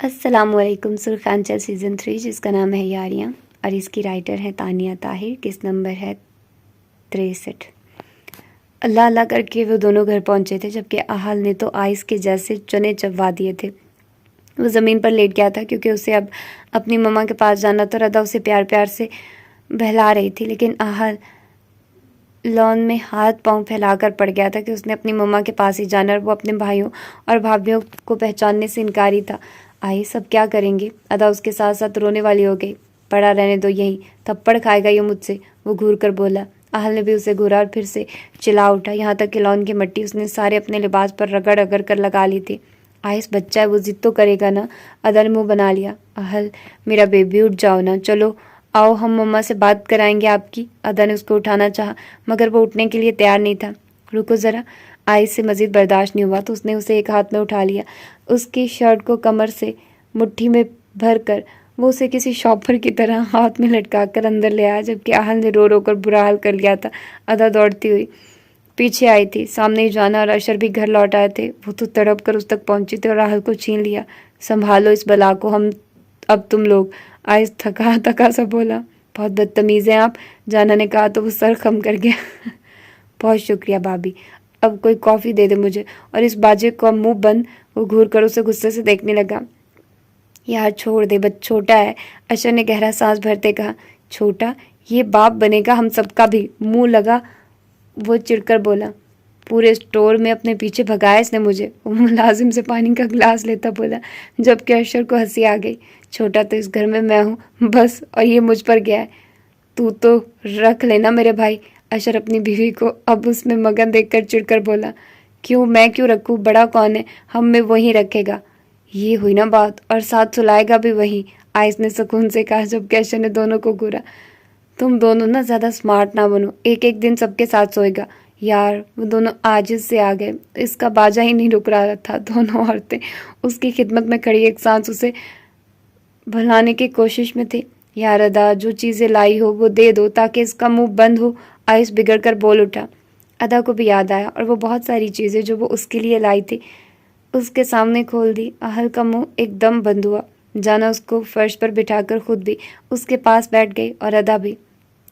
अस्सलामुअलैकुम। सुरखांचल सीज़न 3 जिसका नाम है यारियाँ और इसकी राइटर है तानिया ताहिर। किस नंबर है 63। अल्लाह अल्लाह करके वो दोनों घर पहुंचे थे, जबकि आहल ने तो आइस के जैसे चने चबवा दिए थे। वो ज़मीन पर लेट गया था क्योंकि उसे अब अपनी मम्मा के पास जाना था। रदा उसे प्यार प्यार से बहला रही थी, लेकिन आहल लॉन में हाथ पांव फैलाकर पड़ गया था कि उसने अपनी मम्मा के पास ही जाना, और वो अपने भाइयों और भाभियों को पहचानने से इनकारी था। आई सब क्या करेंगे? अदा उसके साथ साथ रोने वाली हो गई। पड़ा रहने दो यहीं, थप्पड़ खाएगा ये मुझसे, वो घूर कर बोला। आहल ने भी उसे घूरा और फिर से चिल्ला उठा, यहाँ तक कि लॉन की मिट्टी उसने सारे अपने लिबास पर रगड़ रगड़ कर लगा ली थी। आइस बच्चा है, वो जिद तो करेगा ना। अदा ने मुँह बना लिया। आहल मेरा बेबी उठ जाओ ना, चलो आओ हम मम्मा से बात कराएंगे आपकी। अदा ने उसको उठाना चाहा, मगर वो उठने के लिए तैयार नहीं था। रुको ज़रा। आइस से मज़ीद बर्दाश्त नहीं हुआ तो उसने उसे एक हाथ में उठा लिया। उसकी शर्ट को कमर से मुट्ठी में भर कर वो उसे किसी शॉपर की तरह हाथ में लटका कर अंदर ले आया, जबकि आहल ने रो रो कर बुरा हाल कर लिया था। अदा दौड़ती हुई पीछे आई थी। सामने ही जाना और अशर भी घर लौट आए थे। वो तो तड़प कर उस तक पहुंची थी और आहल को छीन लिया। संभालो इस बला को, हम अब तुम लोग। आइस थका थका सा बोला। बहुत बदतमीज़ हैं आप, जाना ने कहा तो वो सर खम कर गया। बहुत शुक्रिया भाभी, अब कोई कॉफ़ी दे दे मुझे। और इस बाजे को मुंह बंद। वो घूर कर उसे गुस्से से देखने लगा। यार छोड़ दे, बच छोटा है। अशर ने गहरा सांस भरते कहा। छोटा? ये बाप बनेगा हम सबका भी, मुंह लगा। वो चिढ़कर बोला। पूरे स्टोर में अपने पीछे भगाया इसने मुझे, वो मुलाजिम से पानी का गिलास लेता बोला, जबकि अशर को हंसी आ गई। छोटा तो इस घर में मैं हूँ बस, और ये मुझ पर गया है। तू तो रख लेना मेरे भाई। अशर अपनी बीवी को अब उसमें मगन देखकर चिढ़कर बोला। क्यों, मैं क्यों रखूँ? बड़ा कौन है, हम में वही रखेगा। ये हुई ना बात, और साथ सुलाएगा भी वही, आइस ने सुकून से कहा, जबकि अशर ने दोनों को घूरा। तुम दोनों ना ज़्यादा स्मार्ट ना बनो, एक एक दिन सबके साथ सोएगा। यार वो दोनों आजिज़ से आ गए, इसका बाजा ही नहीं रुक रहा था। दोनों औरतें उसकी खिदमत में खड़ी एक सांस उसे भुलाने की कोशिश में थी। यार अदा, जो चीज़ें लाई हो वो दे दो ताकि इसका मुंह बंद हो। आयुष बिगड़ कर बोल उठा। अदा को भी याद आया और वो बहुत सारी चीज़ें जो वो उसके लिए लाई थी उसके सामने खोल दी। आहल का मुंह एकदम बंद हुआ। जाना उसको फर्श पर बिठाकर खुद भी उसके पास बैठ गई और अदा भी।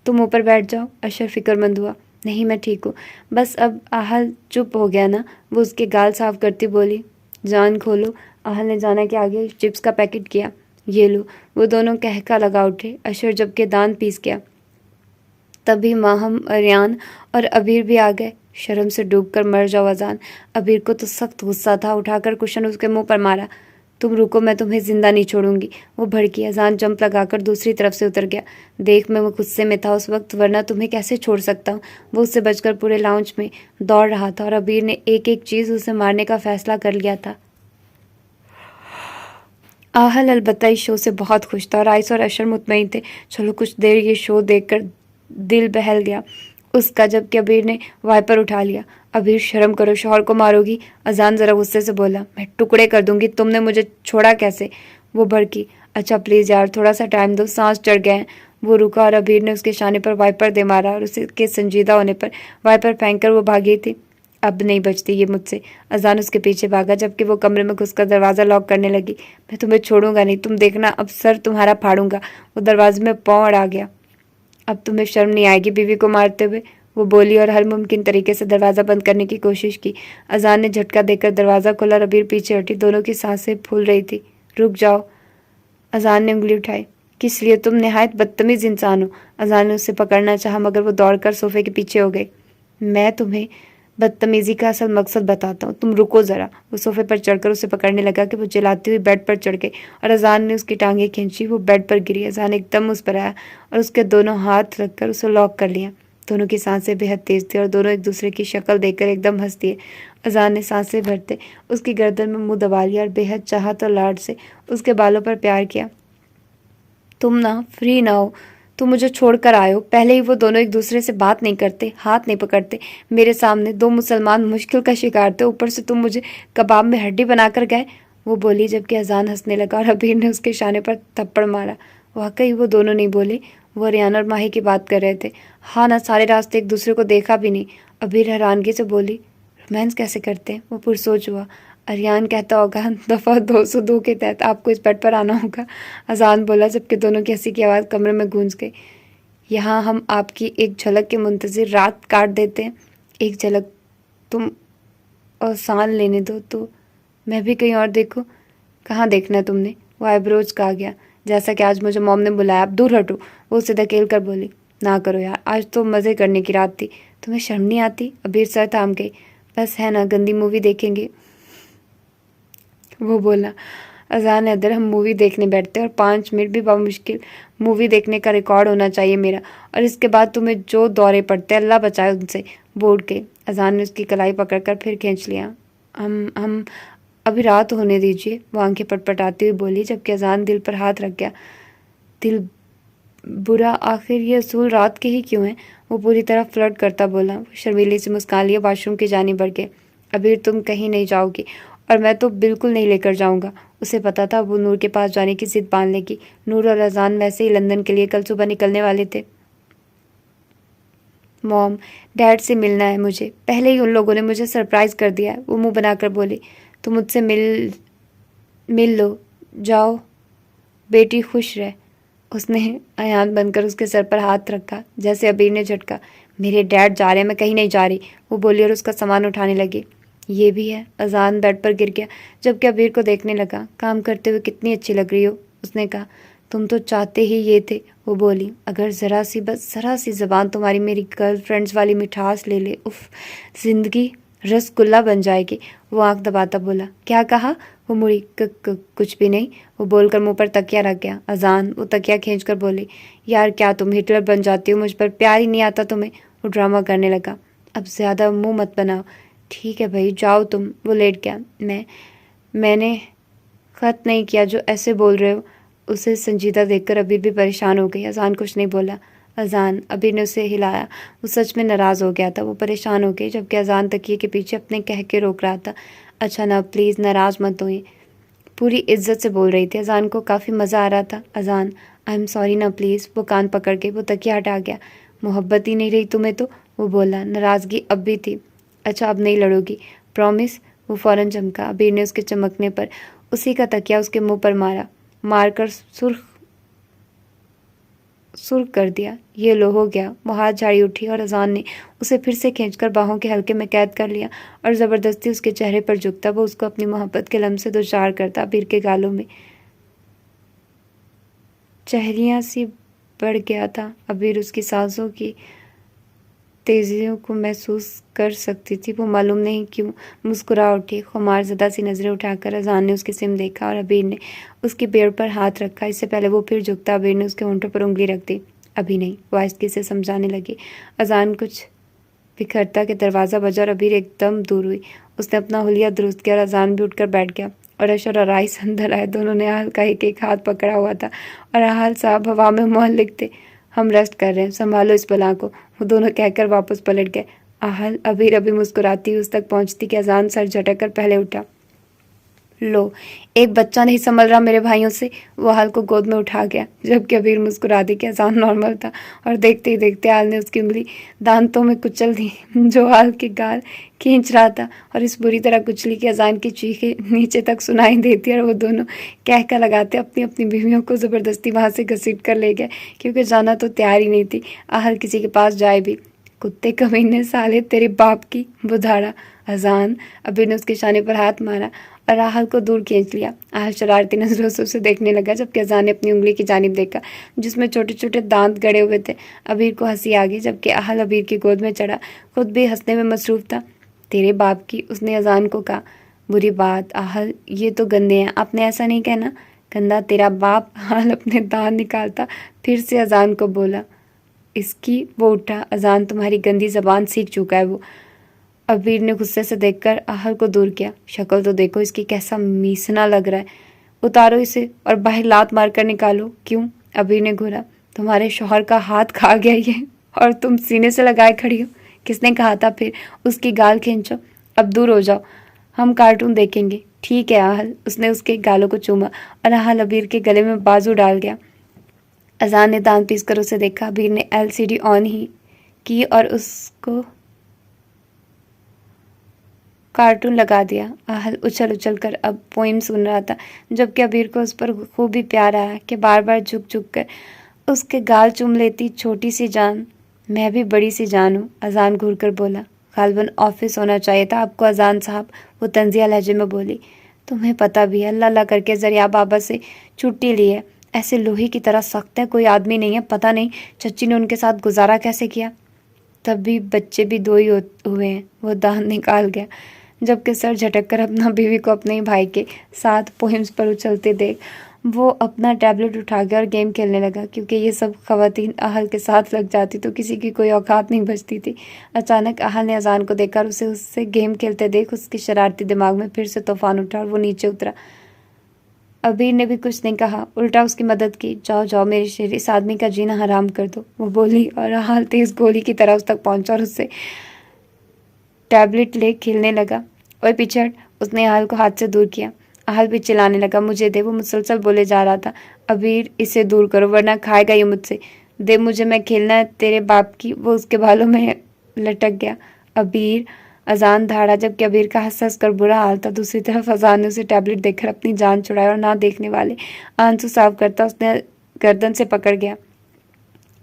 तुम ऊपर बैठ जाओ। अशर फिक्रमंद हुआ। नहीं मैं ठीक हूँ, बस अब। आहल चुप हो गया ना। वो उसके गाल साफ करती बोली। जान खोलो। आहल ने जाना के आगे चिप्स का पैकेट किया। ये लो। वो दोनों कहका लगा उठे। अशर जबकि दांत पीस गया। तभी माहम, अरियान और अबीर भी आ गए। शर्म से डूबकर मर जाओ अजान। अबीर को तो सख्त गुस्सा था, उठाकर कुशन उसके मुंह पर मारा। तुम रुको, मैं तुम्हें जिंदा नहीं छोड़ूंगी। वो भड़की। अजान जंप लगाकर दूसरी तरफ से उतर गया। देख मैं वो गुस्से में था उस वक्त, वरना तुम्हें कैसे छोड़ सकता हूँ। वो उससे बचकर पूरे लाउंज में दौड़ रहा था और अबीर ने एक एक चीज़ उसे मारने का फैसला कर लिया था। आहल अलबत्ता इस शो से बहुत खुश था और आइस और अशर मुतमईन थे। चलो कुछ देर ये शो देखकर दिल बहल गया उसका, जबकि अबीर ने वाइपर उठा लिया। अबीर शर्म करो, शौहर को मारोगी। अजान ज़रा गुस्से से बोला। मैं टुकड़े कर दूंगी, तुमने मुझे छोड़ा कैसे? वो भड़की। अच्छा प्लीज़ यार, थोड़ा सा टाइम दो, सांस चढ़ गए हैं। वो रुका और अबीर ने उसके शाने पर वाइपर दे मारा और उसके संजीदा होने पर वाइपर फेंक कर वो भागी थी। अब नहीं बचती ये मुझसे। अजान उसके पीछे भागा, जबकि वो कमरे में घुसकर दरवाज़ा लॉक करने लगी। मैं तुम्हें छोड़ूंगा नहीं, तुम देखना अब सर तुम्हारा फाड़ूंगा। वो दरवाजे में पाँव अड़ा गया। अब तुम्हें शर्म नहीं आएगी बीवी को मारते हुए? वो बोली और हर मुमकिन तरीके से दरवाज़ा बंद करने की कोशिश की। अजान ने झटका देकर दरवाज़ा खोला और अबीर पीछे हटी। दोनों की सांसें फूल रही थी। रुक जाओ। अजान ने उंगली उठाई। किस लिए? तुम नहायत बदतमीज़ इंसान हो। अजान ने उसे पकड़ना चाहा, मगर वो दौड़कर सोफे के पीछे हो गई। मैं तुम्हें बदतमीज़ी का असल मकसद बताता हूँ, तुम रुको ज़रा। वो सोफे पर चढ़कर उसे पकड़ने लगा कि वो चिल्लाती हुई बेड पर चढ़ गई और अजान ने उसकी टांगें खींची। वो बेड पर गिरी। अजान एकदम मुस्कुराया और उसके दोनों हाथ रखकर उसे लॉक कर लिया। दोनों की सांसें बेहद तेज थी और दोनों एक दूसरे की शक्ल देखकर एकदम हंस दिए। अजान ने सांसें भरते उसकी गर्दन में मुंह दबा लिया और बेहद चाहत और लाड से उसके बालों पर प्यार किया। तुम ना फ्री ना हो, तुम मुझे छोड़कर आए हो। पहले ही वो दोनों एक दूसरे से बात नहीं करते, हाथ नहीं पकड़ते। मेरे सामने दो मुसलमान मुश्किल का शिकार थे, ऊपर से तुम मुझे कबाब में हड्डी बनाकर गए। वो बोली, जबकि अजान हंसने लगा और अबीर ने उसके शाने पर थप्पड़ मारा। वाकई वो दोनों नहीं बोले, वो रियान और माही की बात कर रहे थे। हाँ ना, सारे रास्ते एक दूसरे को देखा भी नहीं। अबीर हैरानगी से बोली, रोमांस कैसे करते हैं? वो पुरसोच हुआ। अरियान कहता होगा दफ़ा 202 के तहत आपको इस बेड पर आना होगा। अजान बोला जबकि दोनों की हंसी की आवाज़ कमरे में गूंज गई। यहाँ हम आपकी एक झलक के मुंतज़िर रात काट देते हैं। एक झलक तुम और सांस लेने दो तो मैं भी कहीं और देखूं। कहाँ देखना है तुमने? वो आइब्रोज कहा गया। जैसा कि आज मुझे मॉम ने बुलाया। आप दूर हटो। वो उसे धकेल कर बोली। ना करो यार, आज तो मज़े करने की रात थी। तुम्हें शर्म नहीं आती? अबीर सर थाम गई। बस है ना, गंदी मूवी देखेंगे। वो बोला। अजान अदर हम मूवी देखने बैठते और 5 मिनट भी बामुश्किल मूवी देखने का रिकॉर्ड होना चाहिए मेरा, और इसके बाद तुम्हें जो दौरे पड़ते हैं अल्लाह बचाए उनसे। बोर्ड के अजान ने उसकी कलाई पकड़कर फिर खींच लिया। हम अभी रात होने दीजिए, वो आंखें पटपटाती हुई बोली जबकि अजान दिल पर हाथ रख गया। दिल बुरा? आखिर ये असूल रात के ही क्यों हैं? वो पूरी तरह फ्लर्ट करता बोला। वो शर्मीली से मुस्कान लिया वाशरूम की जानिब बढ़ गए। अबीर तुम कहीं नहीं जाओगी और मैं तो बिल्कुल नहीं लेकर जाऊंगा। उसे पता था वो नूर के पास जाने की जिद बांध लेगी। नूर और अजान वैसे ही लंदन के लिए कल सुबह निकलने वाले थे। मॉम, डैड से मिलना है मुझे। पहले ही उन लोगों ने मुझे सरप्राइज़ कर दिया है। वो मुंह बनाकर बोली। तो मुझसे मिल लो, जाओ, बेटी खुश रहे। उसने आयान बनकर उसके सर पर हाथ रखा जैसे अबीर ने झटका। मेरे डैड जा रहे हैं, मैं कहीं नहीं जा रही। वो बोली और उसका सामान उठाने लगी। ये भी है। अजान बेड पर गिर गया जबकि अबीर को देखने लगा। काम करते हुए कितनी अच्छी लग रही हो, उसने कहा। तुम तो चाहते ही ये थे, वो बोली। अगर ज़रा सी, बस ज़रा सी ज़बान तुम्हारी मेरी गर्लफ्रेंड्स वाली मिठास ले ले, उफ, जिंदगी रसगुल्ला बन जाएगी। वो आंख दबाता बोला। क्या कहा? वो मुड़ी। कुछ भी नहीं, वो बोलकर मुंह पर तकिया रख गया। अजान वो तकिया खींचकर बोली। यार क्या तुम हिटलर बन जाती हो? मुझ पर प्यार ही नहीं आता तुम्हें? वो ड्रामा करने लगा। अब ज़्यादा मुंह मत बनाओ। ठीक है भाई, जाओ तुम। वो लेट गया। मैंने ख़त नहीं किया जो ऐसे बोल रहे हो। उसे संजीदा देखकर अबीर भी परेशान हो गई। अजान कुछ नहीं बोला। अजान, अबीर ने उसे हिलाया। वो सच में नाराज़ हो गया था। वो परेशान हो गई जबकि अजान तकिए के पीछे अपने कह के रोक रहा था। अच्छा ना, प्लीज़ नाराज़ मत होइए। पूरी इज्जत से बोल रही थी। अजान को काफ़ी मज़ा आ रहा था। अजान, आई एम सॉरी ना प्लीज़। वो कान पकड़ के वो तकिया हटा गया। मोहब्बत ही नहीं रही तुम्हें तो? वो बोला। नाराज़गी अब भी थी। अच्छा अब नहीं लड़ोगी, प्रॉमिस? वो फ़ौरन चमका। अबीर ने उसके चमकने पर उसी का तकिया उसके मुंह पर मारकर सुर्ख कर दिया। ये लो, हो गया। वो हाथ झाड़ी उठी और अजान ने उसे फिर से खींचकर बाहों के हल्के में कैद कर लिया और ज़बरदस्ती उसके चेहरे पर झुकता वो उसको अपनी मोहब्बत के लम्हे से दो चार करता। अबीर के गालों में चहरियाँ सी बढ़ गया था। अबीर उसकी सांसों की तेजियों को महसूस कर सकती थी। वो मालूम नहीं क्यों मुस्कुरा उठी। खुमार ज़दा सी नज़रें उठाकर अजान ने उसकी सिम देखा और अबीर ने उसकी बेड़ पर हाथ रखा। इससे पहले वो फिर झुकता, अबीर ने उसके होंठों पर उंगली रख दी। अभी नहीं, वो आहिस्ती से समझाने लगी। अजान कुछ बिखरता कि दरवाज़ा बजा और अबीर एकदम दूर हुई। उसने अपना हुलिया दुरुस्त किया और अजान भी उठकर बैठ गया और अशर और राइस अंदर आए। दोनों ने आहल का एक हाथ पकड़ा हुआ था और आहल साहब हवा में मोहर लिखते। हम रेस्ट कर रहे हैं, संभालो इस बला को, वो दोनों कहकर वापस पलट गए। आहल अबीर अभी मुस्कुराती उस तक पहुंचती कि अजान सर झटक कर पहले उठा। लो, एक बच्चा नहीं संभल रहा मेरे भाइयों से। वो हाल को गोद में उठा गया जबकि अबीर मुस्कुरा दी कि अजान नॉर्मल था और देखते ही देखते हाल ने उसकी उंगली दांतों में कुचल दी जो हाल के गाल खींच रहा था और इस बुरी तरह कुचली कि अजान की चीखें नीचे तक सुनाई देती और वो दोनों कहका लगाते अपनी अपनी बीवियों को ज़बरदस्ती वहाँ से घसीट कर ले गए क्योंकि जाना तो तैयार ही नहीं थी। आहल किसी के पास जाए भी। कुत्ते कमीने साले, तेरे बाप की बुधाड़ा। अजान, अबीर ने उसके शाने पर हाथ मारा और आहल को दूर खींच लिया। आहल शरारती नजरों से उसे देखने लगा जबकि अजान ने अपनी उंगली की जानिब देखा जिसमें छोटे छोटे दांत गड़े हुए थे। अबीर को हंसी आ गई जबकि आहल अबीर की गोद में चढ़ा खुद भी हंसने में मसरूफ था। तेरे बाप की, उसने अजान को कहा। बुरी बात आहल, ये तो गंदे हैं, आपने ऐसा नहीं कहना। गंदा तेरा बाप, आहल अपने दांत निकालता फिर से अजान को बोला। इसकी, वो उठा। अजान, तुम्हारी गंदी जबान सीख चुका है वो। अबीर ने गुस्से से देखकर आहल को दूर किया। शक्ल तो देखो इसकी, कैसा मीसना लग रहा है। उतारो इसे और बाहर लात मारकर निकालो। क्यों? अबीर ने घूरा। तुम्हारे शौहर का हाथ खा गया ये और तुम सीने से लगाए खड़ी हो। किसने कहा था फिर? उसकी गाल खींचो। अब दूर हो जाओ, हम कार्टून देखेंगे। ठीक है आहल। उसने उसके गालों को चूमा और आहल अबीर के गले में बाजू डाल गया। अजान ने दांत पीस कर उसे देखा। अबीर ने LCD ऑन ही की और उसको कार्टून लगा दिया। आहल उछल उछल कर अब पोइम सुन रहा था, जबकि अबीर को उस पर खूब ही प्यार आया कि बार बार झुक झुक कर उसके गाल चूम लेती। छोटी सी जान, मैं भी बड़ी सी जान हूँ, अजान घूर कर बोला। गालिबन ऑफिस होना चाहिए था आपको अजान साहब, वो तंजिया लहजे में बोली। तुम्हें पता भी है, अल्लाह अल्लाह करके जरिया बाबा से छुट्टी ली है। ऐसे लोहे की तरह सख्त है, कोई आदमी नहीं है। पता नहीं चच्ची ने उनके साथ गुजारा कैसे किया। तब भी बच्चे भी दो ही हुए हैं, वो दांत निकाल गया, जबकि सर झटक कर अपना बीवी को अपने ही भाई के साथ पोइम्स पर उछलते देख वो अपना टैबलेट उठा गया और गेम खेलने लगा। क्योंकि ये सब खवातीन आहल के साथ लग जाती तो किसी की कोई औकात नहीं बचती थी। अचानक आहल ने अजान को देखा और उसे उससे गेम खेलते देख उसकी शरारती दिमाग में फिर से तूफान उठा और वो नीचे उतरा। अबीर ने भी कुछ नहीं कहा, उल्टा उसकी मदद की। जाओ जाओ मेरे शेर, इस आदमी का जीना हराम कर दो, वो बोली और आहल तेज गोली की तरह उस तक पहुंचा और उससे टैबलेट ले खेलने लगा। और पीछे हट, उसने आहल को हाथ से दूर किया। आहल भी चिल्लाने लगा, मुझे दे, वो मुसलसल बोले जा रहा था। अबीर इसे दूर करो वरना खाएगा ये मुझसे, दे मुझे, मैं खेलना है तेरे बाप की। वो उसके बालों में लटक गया। अबीर, अजान धाड़ा, जबकि अबीर का हंस हंस कर बुरा हाल था। दूसरी तरफ अजान ने उसे टैबलेट देखकर अपनी जान छुड़ाई और ना देखने वाले आंसू साफ करता उसने गर्दन से पकड़ गया।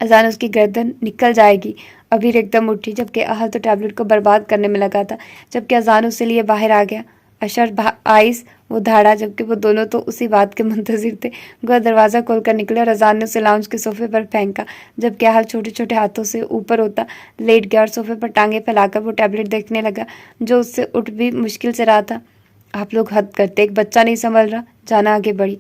अजान उसकी गर्दन निकल जाएगी। अबीर एकदम उठी, जबकि आहल तो टैबलेट को बर्बाद करने में लगा था। जबकि अजान उसे लिए बाहर आ गया। अशर आइस, वो धाड़ा, जबकि वो दोनों तो उसी बात के मुंतजिर थे। वह दरवाज़ा खोलकर निकले और अजान ने उसे लाउंज के सोफे पर फेंका, जबकि आहल छोटे छोटे हाथों से ऊपर होता लेट गया और सोफे पर टांगे फैलाकर वो टैबलेट देखने लगा, जो उससे उठ भी मुश्किल से रहा था। आप लोग हद करते, एक बच्चा नहीं संभल रहा। जाना आगे बढ़ी।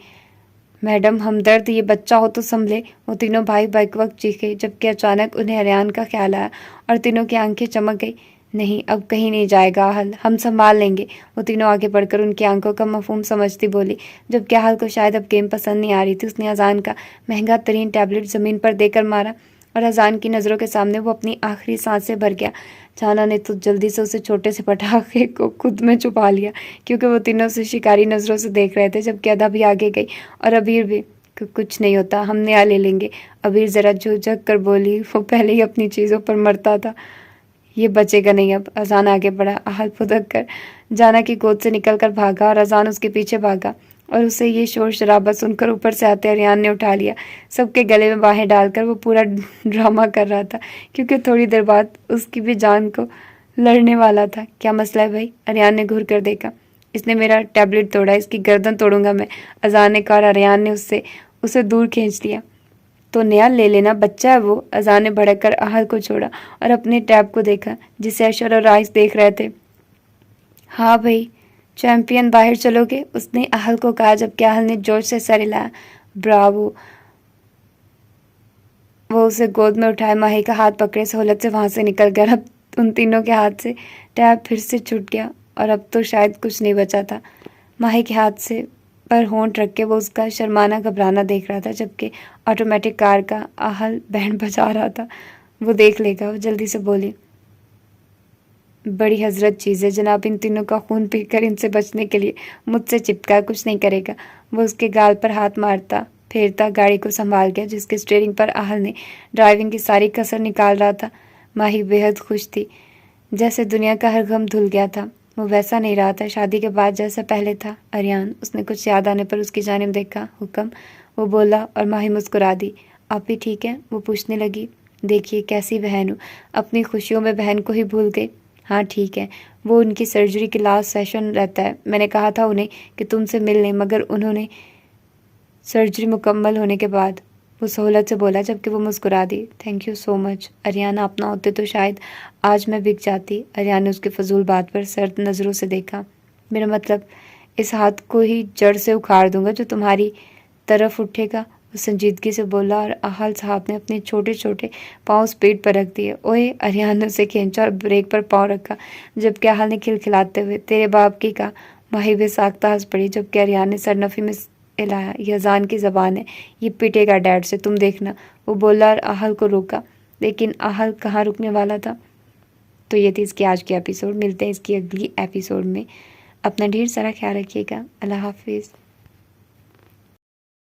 मैडम हमदर्द, ये बच्चा हो तो संभले। वो तीनों भाई बैक वक्त चीखे, जबकि अचानक उन्हें अरियान का ख्याल आया और तीनों की आंखें चमक गई। नहीं, अब कहीं नहीं जाएगा आहल, हम संभाल लेंगे। वो तीनों आगे बढ़कर उनकी आंखों का मफहूम समझती बोली, जबकि आहल को शायद अब गेम पसंद नहीं आ रही थी। उसने अजान का महंगा तरीन टैबलेट ज़मीन पर देकर मारा और अजान की नज़रों के सामने वो अपनी आखिरी सांसें भर गया। जाना ने तो जल्दी से उसे छोटे से पटाखे को खुद में छुपा लिया, क्योंकि वो तीनों उसे शिकारी नज़रों से देख रहे थे। जबकि अदा भी आगे गई और अबीर भी। कुछ नहीं होता, हम नया ले लेंगे। अबीर ज़रा झुक कर बोली, वो पहले ही अपनी चीज़ों पर मरता था, ये बचेगा नहीं अब। अजान आगे बढ़ा। आहल फुदक कर जाना की गोद से निकल कर भागा और अजान उसके पीछे भागा और उसे ये शोर शराबा सुनकर ऊपर से आते अरियान ने उठा लिया। सबके गले में बाहें डालकर वो पूरा ड्रामा कर रहा था, क्योंकि थोड़ी देर बाद उसकी भी जान को लड़ने वाला था। क्या मसला है भाई? अरियान ने घूर कर देखा। इसने मेरा टैबलेट तोड़ा, इसकी गर्दन तोड़ूंगा मैं, अजान ने कहा और अरियान ने उसे दूर खींच लिया। तो नया ले लेना, बच्चा है वो। अजान ने भड़क कर आहल को छोड़ा और अपने टैब को देखा, जिसे अशर और राइस देख रहे थे। हाँ भाई चैंपियन, बाहर चलोगे? उसने आहल को कहा, जबकि आहल ने जोर से सर हिलाया। ब्रावो। वो उसे गोद में उठाए माही का हाथ पकड़े सहूलत से वहां से निकल गया। अब उन तीनों के हाथ से टैब फिर से छूट गया और अब तो शायद कुछ नहीं बचा था। माही के हाथ से पर होंठ रख के वो उसका शर्माना घबराना देख रहा था, जबकि ऑटोमेटिक कार का आहल बैंड बजा रहा था। वो देख लेगा। वो जल्दी से बोली, बड़ी हजरत चीज़ है जनाब, इन तीनों का खून पीकर इनसे बचने के लिए मुझसे चिपका, कुछ नहीं करेगा। वो उसके गाल पर हाथ मारता फेरता गाड़ी को संभाल गया, जिसके स्टीयरिंग पर आहल ने ड्राइविंग की सारी कसर निकाल रहा था। माही बेहद खुश थी, जैसे दुनिया का हर गम धुल गया था। वो वैसा नहीं रहा था शादी के बाद जैसा पहले था। अरियान, उसने कुछ याद आने पर उसकी जानिब देखा। हुक्म, वो बोला और माही मुस्कुरा दी। आप भी ठीक हैं? वो पूछने लगी। देखिए कैसी बहन हूँ, अपनी खुशियों में बहन को ही भूल गई। हाँ ठीक है, वो उनकी सर्जरी के लास्ट सेशन रहता है। मैंने कहा था उन्हें कि तुमसे मिल लें, मगर उन्होंने सर्जरी मुकम्मल होने के बाद, वो सहूलत से बोला, जबकि वो मुस्कुरा दी। Thank you so much Ariyan, आप ना होते तो शायद आज मैं बिक जाती। अरियान ने उसके फजूल बात पर सर्द नज़रों से देखा। मेरा मतलब, इस हाथ को ही जड़ से उखाड़ दूंगा जो तुम्हारी तरफ उठेगा, वो संजीदगी से बोला और आहल साहब ने अपने छोटे छोटे पाँव स्पीड पर रख दिए। ओए, अरियान ने उसे खींचा और ब्रेक पर पाँव रखा, जबकि आहल ने खिलखिलाते हुए, तेरे बाप की कहा। माही बेसाख्ता हंस पड़ी, जबकि अरियान ने सरनफी में हिलाया। यह अजान की ज़बान है, ये पिटेगा डैड से, तुम देखना, वो बोला और आहल को रोका। लेकिन आहल कहाँ रुकने वाला था। तो ये थी इसकी आज की एपिसोड। मिलते हैं इसकी अगली एपिसोड में। अपना ढेर सारा ख्याल रखिएगा। अल्लाह हाफिज़।